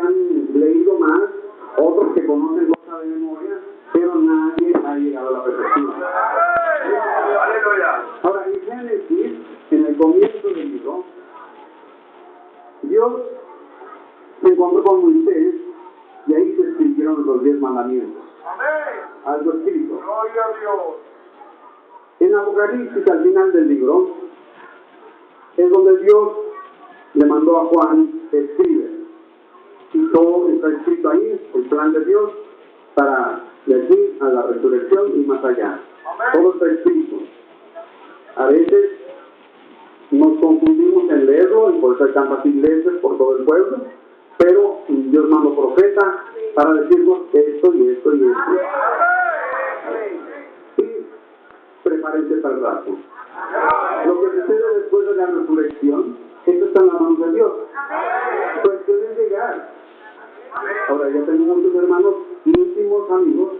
han leído más, otros que conocen cosas de memoria, pero nadie ha llegado a la perfección. Ahora, en Génesis, en el comienzo del libro, Dios se encontró con Moisés y ahí se escribieron los 10 mandamientos. Algo escrito. En Apocalipsis, al final del libro, es donde Dios le mandó a Juan, escribe. Y todo está escrito ahí, el plan de Dios, para de aquí a la resurrección y más allá. Todo está escrito. A veces nos confundimos en leerlo y por eso hay tantas iglesias por todo el pueblo, pero Dios mandó profeta para decirnos esto y esto y esto. Y prepárense para el rato. Lo que sucede después de la resurrección, esto está en las manos de Dios. Cuestión es llegar. Ahora ya tengo muchos hermanos íntimos, amigos,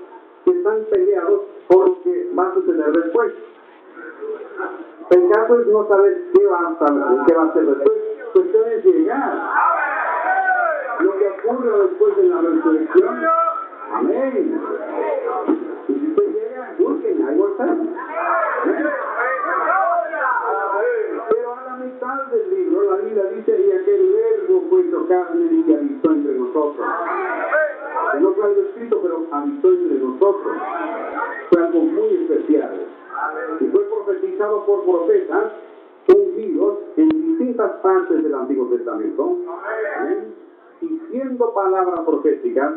que están peleados por lo que va a suceder después. El caso es no saber qué va a hacer después. Cuestión es llegar. Lo que ocurre después de la resurrección. Amén. Y si usted llega, busquen, ahí va a estar. Pero a la mitad del libro, la Biblia dice, y aquel verbo fue hecho carne y habitó entre nosotros. Que no fue algo escrito, pero habitó entre nosotros. Fue algo muy especial. Y fue profetizado por profetas ungidos en distintas partes del Antiguo Testamento. Y siendo palabras proféticas,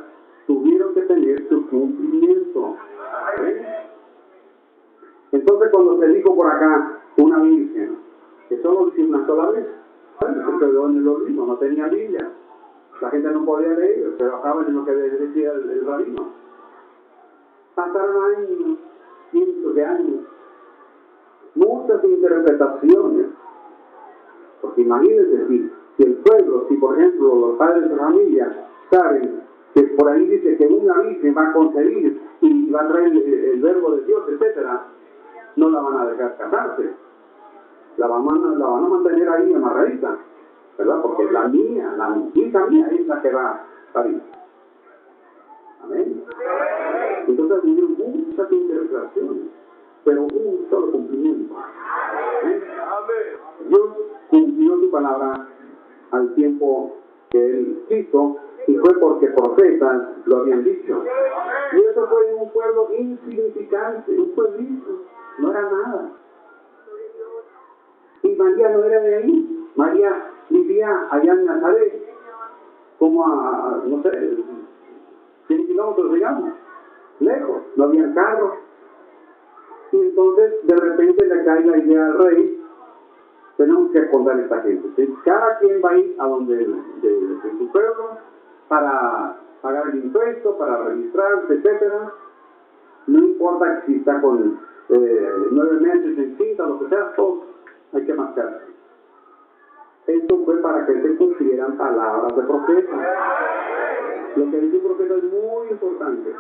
tuvieron que tener su cumplimiento. Entonces, cuando se dijo por acá una virgen, que solo dice una sola vez, se quedó en el olvido, no tenía Biblia. La gente no podía leer, se bajaban en lo que decía el rabino. Pasaron años, cientos de años, muchas interpretaciones. Porque imagínense si el pueblo, si por ejemplo los padres de familia saben que por ahí dice que una virgen va a concebir y va a traer el verbo de Dios, etcétera, no la van a dejar casarse. La van a mantener ahí amarradita, ¿verdad? Porque la hija mía es la que va a parir. Amén. Entonces vinieron muchas interpretaciones, pero un solo cumplimiento. Dios cumplió su palabra al tiempo que Él quiso, y fue porque profetas lo habían dicho. Y eso fue en un pueblo insignificante, un pueblito, no era nada. Y María no era de ahí. María vivía allá en Nazaret, como a, no sé, 100 kilómetros, digamos, lejos, no había carros. Y entonces, de repente le cae la idea al rey, tenemos que esconder a esta gente. Entonces, cada quien va a ir a donde de su pueblo para pagar el impuesto, para registrarse, etcétera. No importa si está con 9 meses en cinta, lo que sea, todos hay que marcharse. Esto fue para que se cumplieran palabras de profeta. Lo que dice un profeta es muy importante.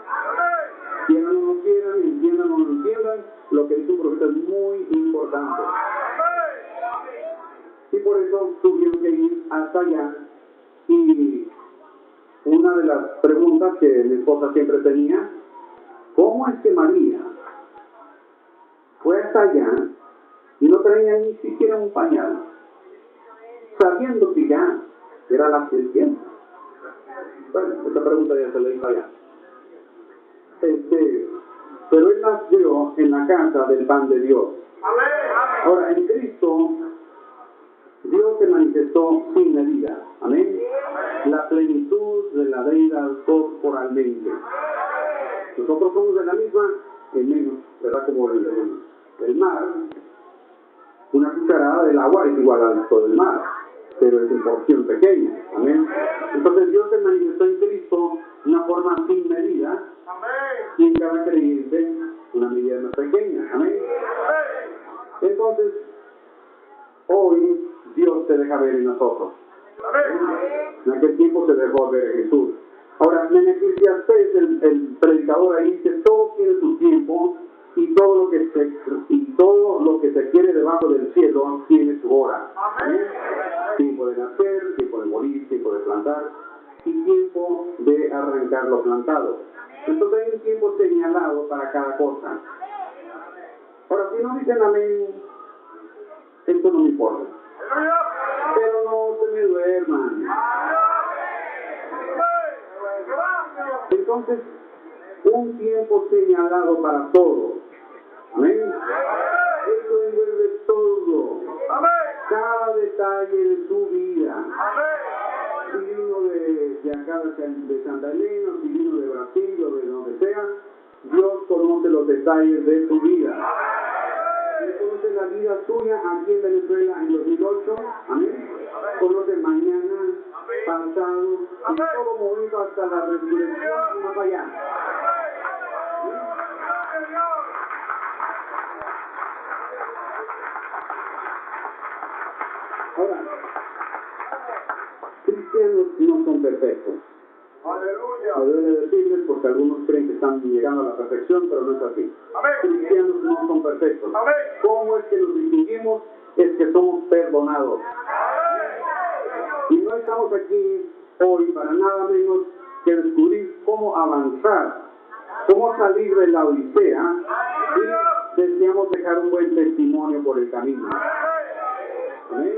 Quieran o no quieran, entiendan o no entiendan, lo que dice un profeta es muy importante. Y por eso tuvieron que ir hasta allá. Y una de las preguntas que mi esposa siempre tenía, ¿cómo es que María fue hasta allá y no traía ni siquiera un pañal, sabiendo que ya era la tiempo? Bueno, esta pregunta ya se la hizo allá. Pero él nació en la casa del pan de Dios. Ahora, en Cristo, Dios se manifestó sin medida. Amén. La plenitud de la deidad corporalmente. Nosotros somos de la misma, en menos, ¿verdad? Como el mar. Una cucharada del agua es igual al todo el mar, pero es en porción pequeña. Amén. Entonces Dios se manifestó en Cristo de una forma sin medida, y en cada creyente una medida más pequeña. Amén. Entonces, hoy Dios se deja ver en nosotros. En aquel tiempo se dejó ver en Jesús. Ahora, en Eclesiastés, el predicador ahí dice, todo tiene su tiempo, y todo lo que se quiere debajo del cielo tiene su hora. ¿Amén? Tiempo de nacer, tiempo de morir, tiempo de plantar, y tiempo de arrancar lo plantado. Entonces hay un tiempo señalado para cada cosa. Ahora, si no dicen amén, esto no me importa. Pero no se me duerman. Entonces, un tiempo señalado para todo. Amén. Esto envuelve todo. Cada detalle de su vida. Si vino de acá de Santa Elena, si vino de Brasil o de donde sea, Dios conoce los detalles de su vida. Conoce la vida suya aquí en Venezuela en 2008. Amén. Conoce mañana, pasado, y todo momento hasta la resurrección y más allá. Ahora, cristianos no son perfectos. Aleluya. Me duele decirles porque algunos creen que están llegando a la perfección, pero no es así. Amén. Cristianos no son perfectos. Amén. ¿Cómo es que nos distinguimos? Es que somos perdonados. Y no estamos aquí hoy para nada menos que descubrir cómo avanzar, cómo salir de la odisea, y deseamos dejar un buen testimonio por el camino. Amén.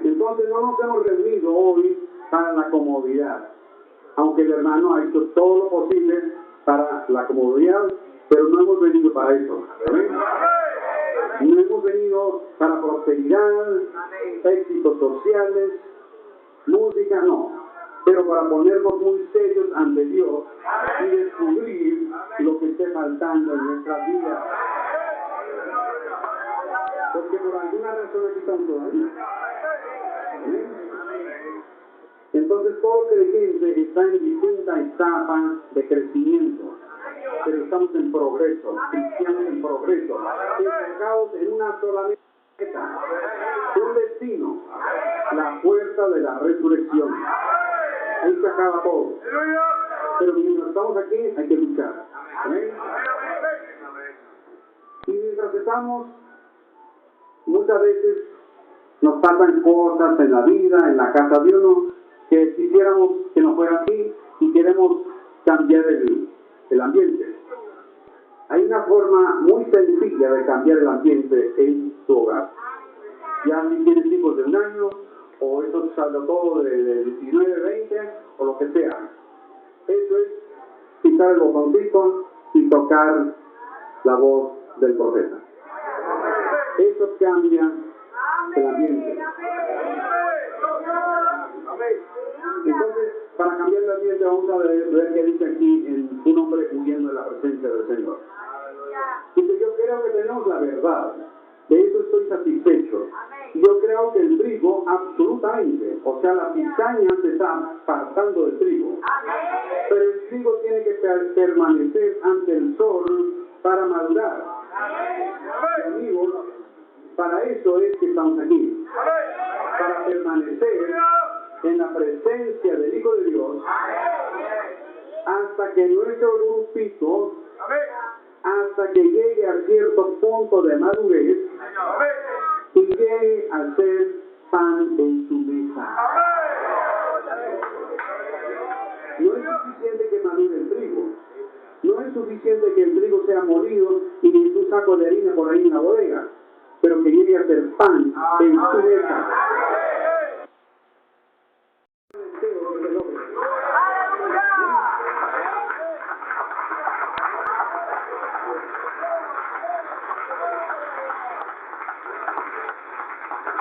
Entonces no nos hemos reunido hoy para la comodidad, aunque el hermano ha hecho todo lo posible para la comodidad, pero no hemos venido para eso. ¿Amén? No hemos venido para prosperidad, éxitos sociales, música, no, pero para ponernos muy serios ante Dios y descubrir lo que esté faltando en nuestras vidas. Porque por alguna razón aquí estamos todavía. ¿Amén? Entonces todo creyente está en distintas etapas de crecimiento, pero estamos en progreso, cristianos en progreso, enfocados en una sola meta, un destino, la fuerza de la resurrección. Ahí se acaba todo. Pero mientras estamos aquí hay que luchar. ¿Amén? Y mientras estamos, muchas veces nos pasan cosas en la vida, en la casa de uno, que quisiéramos que no fuera así y queremos cambiar el ambiente. Hay una forma muy sencilla de cambiar el ambiente en tu hogar. Ya si tienes hijos de 1 año, o eso te sale todo de 19, 20, o lo que sea. Eso es quitar el botoncito y tocar la voz del profeta. Eso cambia el ambiente. Entonces, para cambiar el ambiente vamos a ver qué dice aquí en un hombre huyendo de la presencia del Señor. Dice, yo creo que tenemos la verdad, de eso estoy satisfecho. Yo creo que el trigo, absolutamente, o sea, la cizaña se está apartando del trigo. Pero el trigo tiene que permanecer ante el sol para madurar. Amigos, para eso es que estamos aquí. Para permanecer en la presencia del Hijo de Dios hasta que nuestro grupito, hasta que llegue a cierto punto de madurez y llegue a ser pan en su mesa. No es suficiente que madure el trigo. No es suficiente que el trigo sea molido y en un saco de harina por ahí en la bodega, pero que llegue a ser pan en su mesa.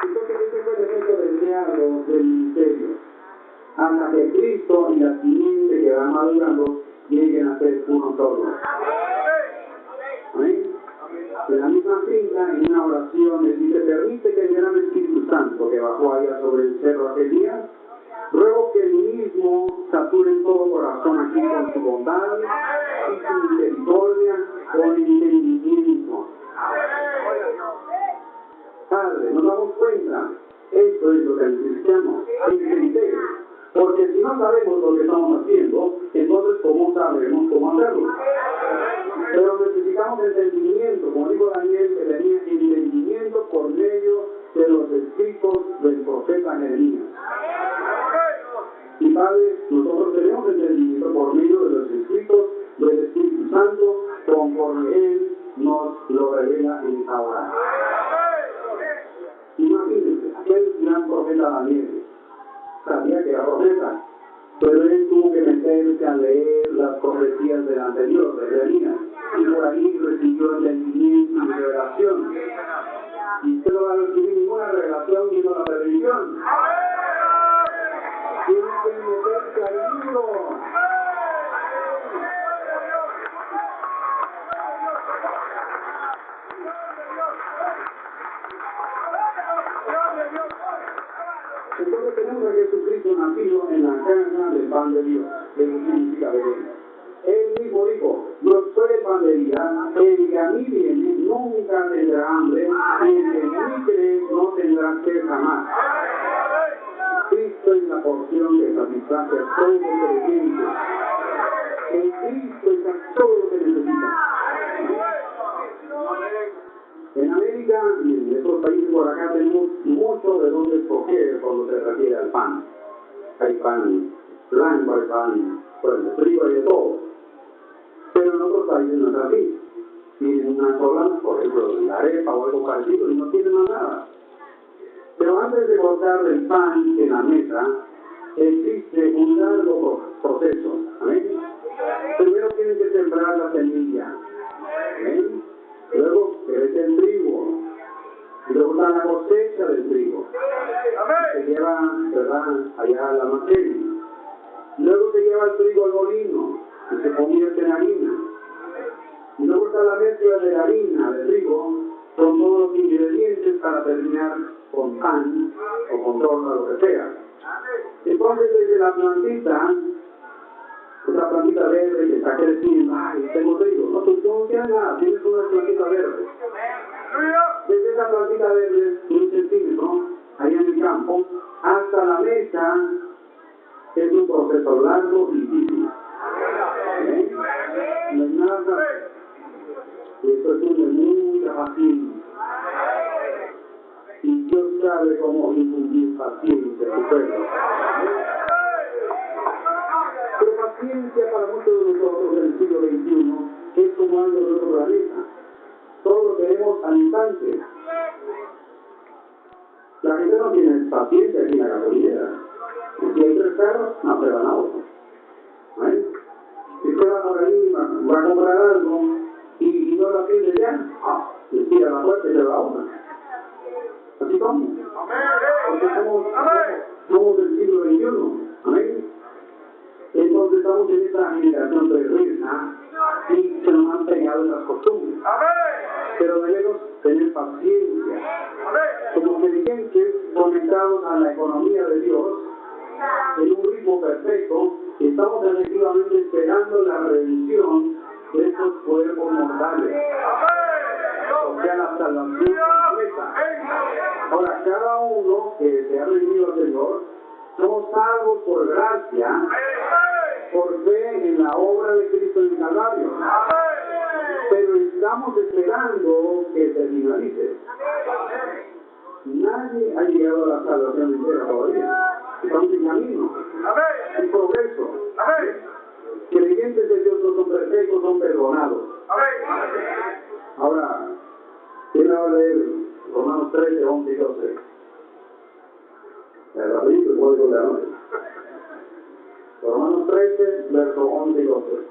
Entonces ese fue el efecto deseado del ministerio, hasta que Cristo y la simiente que va madurando lleguen a ser uno solo. Amén. En la misma cinta, en una oración, les dice, permite que el gran Espíritu Santo que bajó allá sobre el cerro aquel día, ruego que el mismo sature todo corazón aquí con su bondad y su misericordia, con entendimiento. Padre, nos damos cuenta, esto es lo que necesitamos, entender. Porque si no sabemos lo que estamos haciendo, entonces ¿cómo sabremos cómo hacerlo? Pero necesitamos entendimiento, como dijo Daniel, que tenía entendimiento por medio de los escritos del profeta Jeremías. Y Padre, nosotros tenemos entendimiento por medio de los escritos del Espíritu Santo, conforme Él nos lo revela en esta hora. Imagínense, aquel gran profeta Daniel sabía que era profeta, pero él tuvo que meterse a leer las profecías del anterior, de Jeremías, y por ahí recibió entendimiento y revelación. Y usted no va a recibir ninguna revelación viendo la televisión. Tiene que meterse al libro. Entonces tenemos a Jesucristo nacido en la casa del pan de Dios. Eso significa Belén. Él mismo dijo: yo soy el pan de vida, el que a mí viene nunca tendrá hambre, y el que en mí cree no tendrá sed jamás. Cristo es la porción que satisface a todo creyente. En Cristo está todo lo que necesita. En América y en estos países por acá tenemos mucho de dónde escoger cuando se refiere al pan. Hay pan blanco, hay pan de trigo, hay de todo. Pero en otros países no es así. Tienen una sola, por ejemplo, la arepa o algo parecido, y no tienen más nada. Pero antes de cortar el pan en la mesa, existe un largo proceso. ¿Amén? Primero tienen que sembrar la semilla. ¿Amén? Luego crece el trigo. Y luego está la cosecha del trigo. Se lleva, ¿verdad?, allá al almacén. Luego se lleva el trigo al molino y se convierte en harina. Y luego está la mezcla de la harina, de trigo, con todos los ingredientes para terminar con pan o con torta, lo que sea. Entonces desde la plantita, esa plantita verde que está creciendo, ay, tengo trigo. No, tú no tienes nada, tienes una plantita verde. Desde esa plantita verde, 1 centímetro, ahí en el campo, hasta la mesa, es un proceso largo y difícil. ¿Eh? No hay nada. Esto es de mucha paciencia. Y Dios sabe cómo infundir paciencia en su pueblo. Pero paciencia para muchos de nosotros del siglo XXI es como algo de otro planeta. Todo lo queremos al instante. La gente no tiene paciencia aquí en la gasolinera. Si hay 3 carros, no se van a otro. ¿Eh? Si usted va por ahí, va a comprar algo y no lo atiende ya, le tira la puerta y se va a otra. Así somos. Porque somos del siglo XXI. Amén. Entonces estamos en esta generación perversa y se nos han pegado esas costumbres. Pero debemos tener paciencia. Como creyentes conectados a la economía de Dios, en un ritmo perfecto, estamos efectivamente esperando la redención de estos cuerpos mortales. O sea, la salvación completa. Ahora, cada uno que se ha redimido al Señor, somos salvos por gracia, por fe en la obra de Cristo en el Calvario. Pero estamos esperando que se finalice. Nadie ha llegado a la salvación entera todavía. Estamos en camino, en progreso. Creyentes de Dios no son perfectos, son perdonados. Ahora, ¿quién va a leer Romanos 13, 11 y 12? El rapidito, el código de la noche. Romanos 13, versos 11 y 12.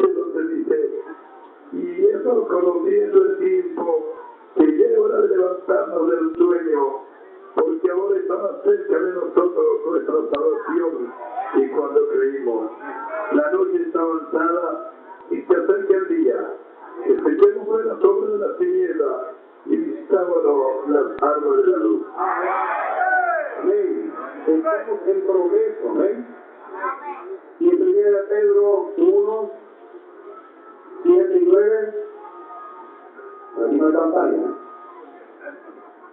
Entonces dice: y eso conociendo el tiempo, que ya es hora de levantarnos del sueño, porque ahora está más cerca de nosotros nuestra salvación y cuando creímos. La noche está avanzada y se acerca el día. Estemos fuera sobre la tiniebla y vistámonos las armas de la luz. Amén. Estamos en progreso, ¿ven? Y en 1 Pedro 1, 7 y 9, aquí no hay pantalla.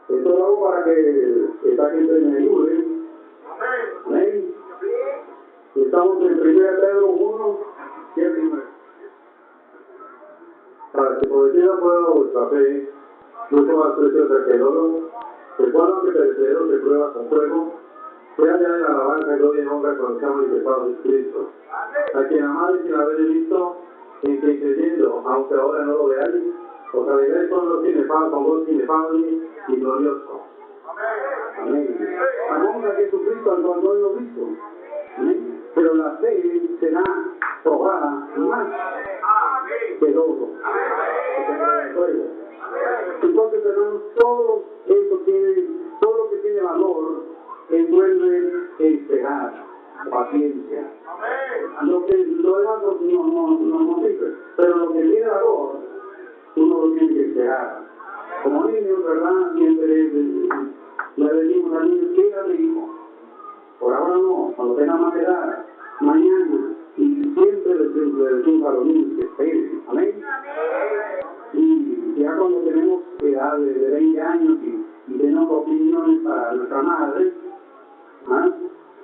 Esto lo hago para que esta gente me ayude. Amén. Estamos en 1 Pedro 1, 7 y 9. para que prometida fuera vuestra fe, mucho más preciosa que el oro, el cual aunque perecedero se prueba con fuego, sea ya en alabanza, gloria y honra cuando sea manifestado Jesucristo. A quien amáis sin haber visto, en quien creyendo, aunque ahora no lo veáis, os alegráis con los inefable, con gozo inefable y glorioso. Amén. Amamos a Jesucristo al cual no hemos visto. Amén. Pero la fe será probada más que el oro, que el fuego. Entonces, hermanos, todo lo que tiene valor, envuelve esperar, paciencia. Lo demás no sirve, pero lo que tiene valor, uno lo tiene que esperar. Como niños, ¿verdad? Siempre le decimos al niño, quédate, hijo. Por ahora no, cuando tenga más edad, mañana. Y siempre le decimos a los niños que esperen. Amén. Y ya cuando tenemos edad de 20 años y tenemos opiniones para nuestra madre,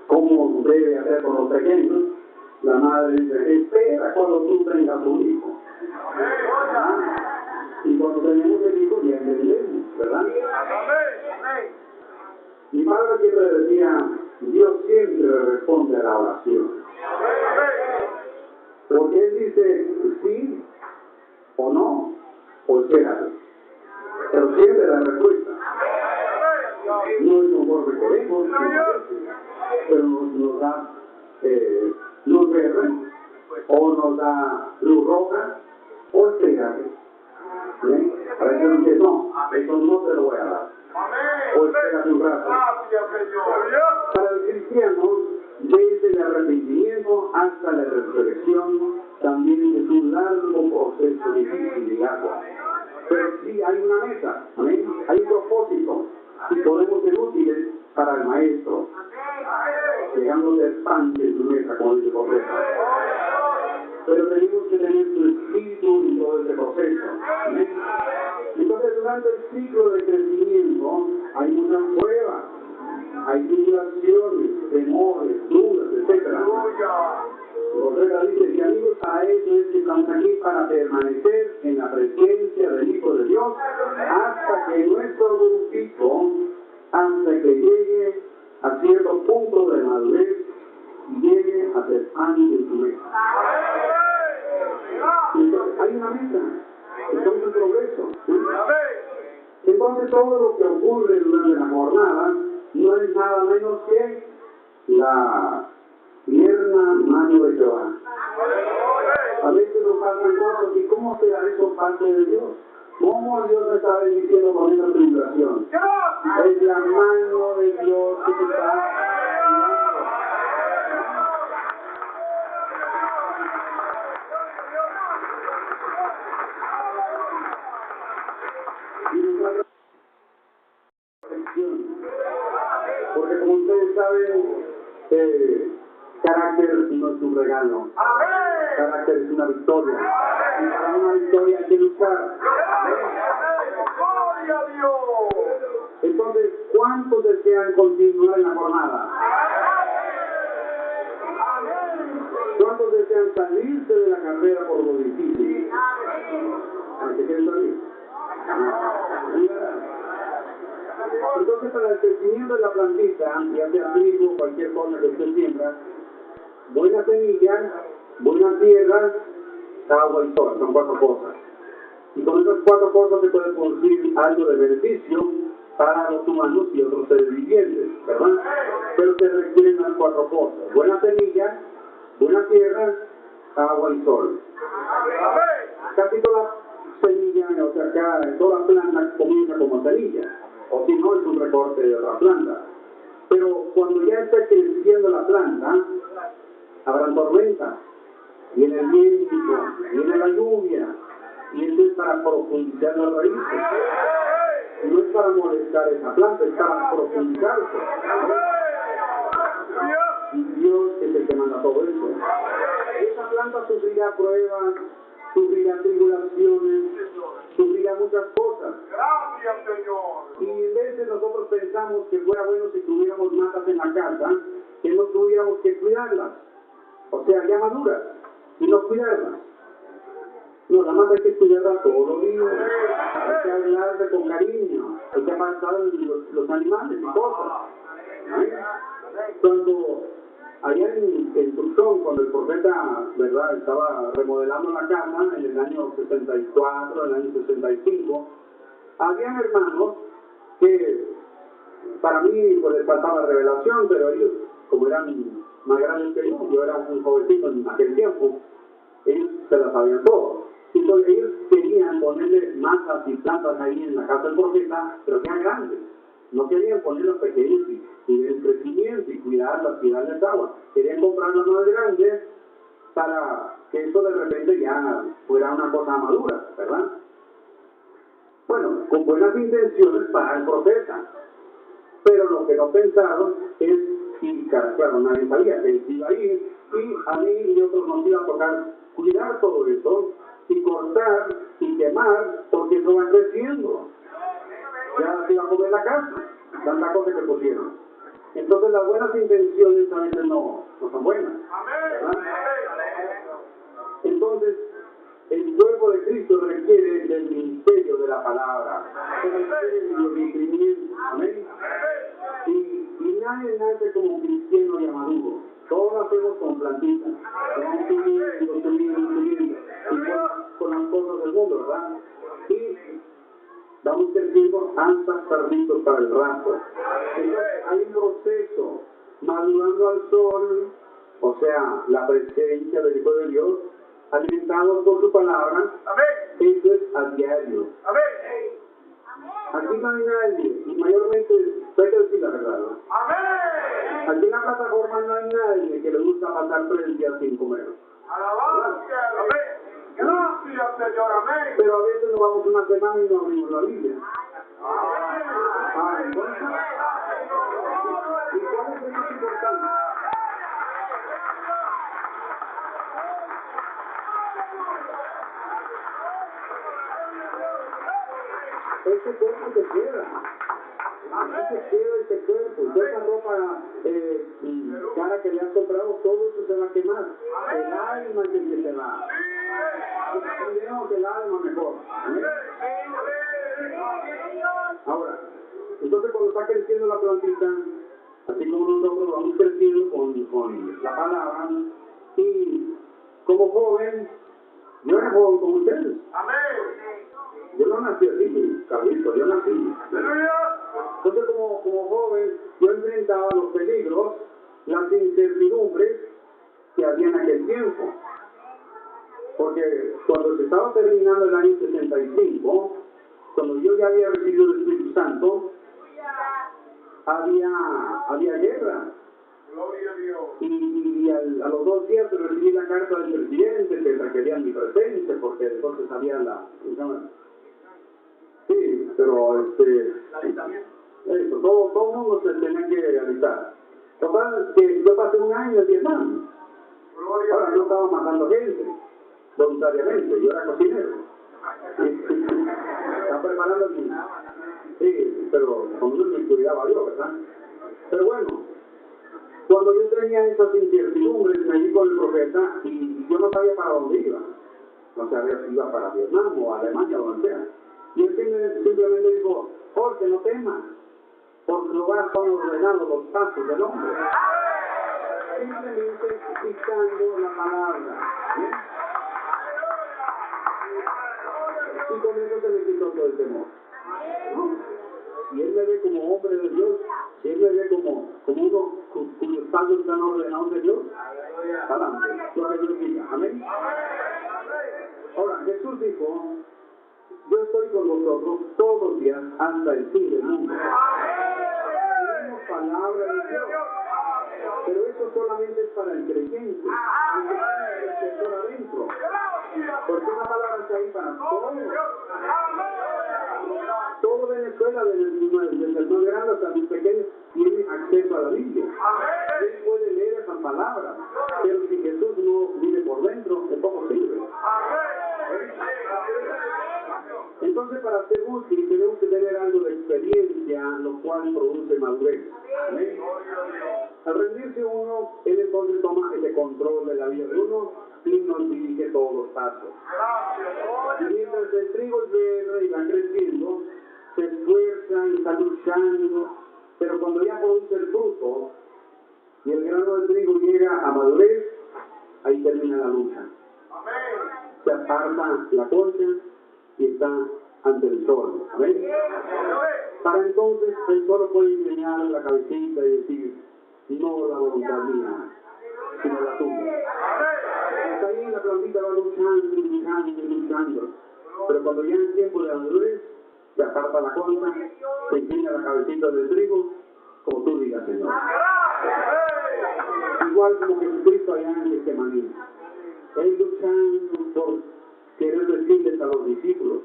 cómo debe hacer con los pequeños, la madre dice, espera cuando tú tengas un hijo. Y cuando tenemos el hijo ya entendemos, ¿verdad? Mi padre siempre decía, Dios siempre responde a la oración. Porque Él dice sí o no, o espérate. Pero siempre la respuesta. No es conforme queremos, pero nos da luz verde, o nos da luz roja, o espérate. A veces dice, no, eso no te lo voy a dar. O espérate un rato. Para el cristiano, desde el arrepentimiento hasta la resurrección, también es un largo proceso difícil y largo. Pero sí hay una meta, ¿amén? Hay un propósito, y podemos ser útiles para el Maestro, llegando a ser pan de su mesa, como dice el profeta. Pero tenemos que tener su espíritu en todo ese proceso. ¿Amén? Entonces, durante el ciclo de crecimiento hay muchas pruebas, hay tribulaciones, temores, dudas, etc. El profeta dice que amigos, a eso es que estamos aquí para permanecer en la presencia del Hijo de Dios hasta que nuestro grupito, hasta que llegue a cierto punto de madurez y llegue a ser pan de su mesa. Entonces, hay una meta, estamos en progreso. Entonces, todo lo que ocurre durante la jornada no es nada menos que la tierna mano de Jehová. A veces nos pasan cosas, ¿y cómo será eso parte de Dios? ¿Cómo Dios me está bendiciendo con esa tribulación? Es la mano de Dios que te está ayudando. Porque como ustedes saben, carácter no es un regalo. Carácter es una victoria. Y para una victoria hay que luchar. Entonces, ¿cuántos desean continuar en la jornada? ¿Cuántos desean salirse de la carrera por lo difícil? ¿Se quieren salir? Entonces, para el crecimiento de la plantita, ya sea trigo, cualquier cosa que usted siembra, buena semilla, buena tierra, agua y sol, son 4 cosas. Y con esas 4 cosas se puede producir algo de beneficio para los humanos y otros seres vivientes, ¿verdad? Pero se requieren las 4 cosas: buena semilla, buena tierra, agua y sol. Casi toda semilla, o sea, toda planta comienza como semilla, o si no es un recorte de otra planta. Pero cuando ya está creciendo la planta, habrán tormentas, viene el viento, viene la lluvia, y eso es para profundizar las raíces. No es para molestar esa planta, es para profundizarse. Y Dios es el que manda todo eso. Esa planta sufrirá pruebas, sufrirá tribulaciones, sufrirá muchas cosas. Gracias, Señor. Y en vez de nosotros pensamos que fuera bueno si tuviéramos matas en la casa, que no tuviéramos que cuidarlas. O sea, ya maduras, y no cuidarlas. No, la más hay que cuidarla todos los días. Hay que hablarle con cariño. Hay que apartar los animales y cosas. ¿Eh? Cuando allá en Tucson, cuando el profeta, ¿verdad?, estaba remodelando la casa en el año 64, el año 65, habían hermanos que para mí pues les faltaba revelación, pero ellos, como eran más grandes que yo era un jovencito en aquel tiempo, ellos se las sabían todo. Entonces ellos querían ponerle masas y plantas ahí en la casa del profeta, pero que eran grandes. No querían ponerlos pequeños y en crecimiento y cuidarlas y darles agua. Querían comprarlas más grandes para que eso de repente ya fuera una cosa madura, ¿verdad? Bueno, con buenas intenciones para el profeta. Pero lo que no pensaron es, y claro, nadie sabía que él iba a ir, y a mí y otros nos iba a tocar cuidar todo eso, y cortar, y quemar, porque eso va creciendo. Ya se iba a comer la casa, tanta cosa que pusieron. Entonces las buenas intenciones a veces no son buenas, ¿verdad? Entonces, el cuerpo de Cristo requiere del ministerio de la palabra, requiere del discernimiento, amén. Y nadie nace como cristiano y maduro. Todos lo hacemos con plantitas, vamos subiendo, y con las cosas del mundo, ¿verdad? Y vamos creciendo hasta estar listos para el rapto. Entonces hay un proceso, madurando al sol, o sea, la presencia del Hijo de Dios, alimentados por su palabra. Eso es a diario. Aquí no hay nadie, y mayormente, hay que decir la verdad, ¿no? Aquí en la plataforma no hay nadie que le gusta pasar 3 días sin comer. Gracias, Señor, amén. Pero a veces nos vamos una semana y no abrimos la Biblia. Entonces, ¿y cuál es el más importante? Este cuerpo se queda. Aquí se queda este cuerpo. Y esa ropa cara que le has comprado, todo eso se va a quemar. El alma es el que se va. Cuidemos el alma mejor. ¿Amén? Ahora, entonces cuando está creciendo la plantita, así como nosotros vamos creciendo con la palabra, y como joven, yo era joven como ustedes. Yo no nací así, Carlito, yo nací. Entonces como joven, yo enfrentaba los peligros, las incertidumbres que había en aquel tiempo. Porque cuando se estaba terminando el año 65, cuando yo ya había recibido el Espíritu Santo, había guerra. Gloria a Dios. Y a los 2 días recibí la carta del presidente que requerían mi presencia, porque entonces había sí, pero eso, todo el mundo se tenía que alistar. Total, que yo pasé 1 año en Vietnam. Ahora no estaba matando gente voluntariamente, yo era cocinero. Estaba preparando el niño. Sí, pero con uno me cuidaba yo, ¿verdad? Pero bueno, cuando yo tenía esas incertidumbres, me di con el profeta y yo no sabía para dónde iba. No sabía si iba para Vietnam o Alemania o donde sea. Y él simplemente dijo, Jorge, no temas, porque lugar son ordenados los pasos del hombre. Simplemente dictando la palabra. ¿Bien? Y con eso se me quitó todo el temor. ¿No? Si él me ve como hombre de Dios, si él me ve como uno cuyos pasos están ordenados de Dios, adelante, lo que Dios diga. Amén. Ahora, Jesús dijo, yo estoy con vosotros todos los días hasta el fin del mundo. Tenemos palabra de Dios, pero eso solamente es para el creyente, el que tiene el receptor adentro, porque esa palabra está ahí para todos. Todo Venezuela, desde el más grande hasta el pequeño, tiene acceso a la Biblia. Él puede leer esas palabras, pero si Jesús no vive por dentro, de poco sirve. Entonces, para ser útil, tenemos que tener algo de experiencia, lo cual produce madurez. ¿Amén? Al rendirse uno, él entonces toma el control de la vida de uno y notifique todos los pasos. Y mientras el trigo es verde y va creciendo, se esfuerza y está luchando, pero cuando ya produce el fruto y el grano de trigo llega a madurez, ahí termina la lucha. Se aparta la concha y está ante el sol. ¿Amén? Para entonces el sol puede inclinar la cabecita y decir, no la voluntad mía, sino la tuya. Hasta ahí la plantita va luchando, luchando, luchando. Pero cuando ya es tiempo de madurez, se aparta la concha, se inclina la cabecita del trigo, como tú digas, Señor. Igual como Jesucristo allá en Getsemaní. Él luchando por querer decirles a los discípulos,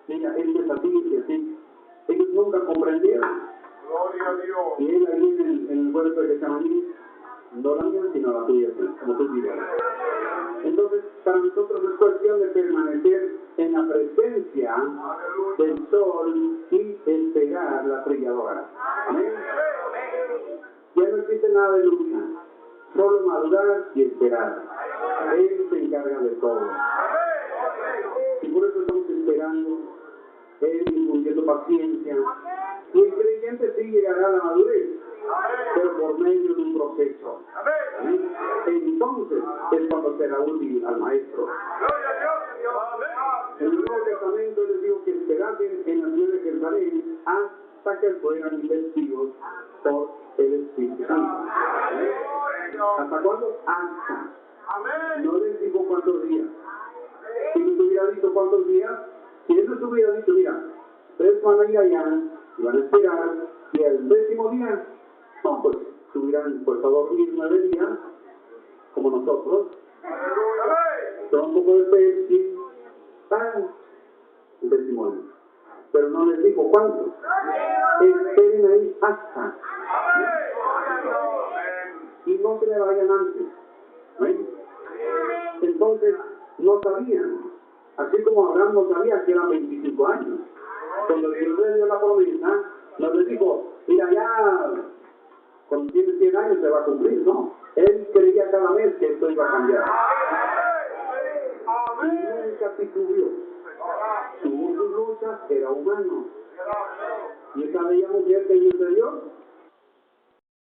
mira, esto es así y así. Ellos nunca comprendieron. Gloria a Dios. Y él ahí en el huerto de Getsemaní, no la mía, sino la tuya, como tú digas. Entonces, para nosotros es cuestión de permanecer en la presencia del sol y esperar la trilladora. ¿Amén? Ya no existe nada de lucha, solo madurar y esperar. Él se encarga de todo. Y por eso estamos esperando, Él infundiendo paciencia. Y el creyente sí llegará a la madurez, pero por medio de un proceso. ¿Amén? Entonces es cuando será útil al maestro. En el Nuevo Testamento les digo que esperasen en la ciudad de Jerusalén hasta que fueran investidos por el Espíritu Santo. ¿Amén? ¿Hasta cuándo? Hasta. No les digo cuántos días. Si les hubiera dicho cuántos días, si él les hubiera dicho, mira, ustedes van a ir allá y van a esperar, y el 10º día, no, pues se hubieran puesto a dormir 9 días, como nosotros, con un poco de Pepsi, el 10º día. Pero no les dijo cuánto. Esperen ahí hasta. Y no se le vayan antes. ¿Ven? Entonces, no sabían. Así como Abraham no sabía que eran 25 años. Cuando Dios le dio la promesa, no les dijo, mira, ya cuando tiene 100 años se va a cumplir, ¿no? Él creía cada mes que esto iba a cambiar. Y nunca titubeó. Tuvo sus luchas, era humano. Y esa bella mujer que Dios le dio,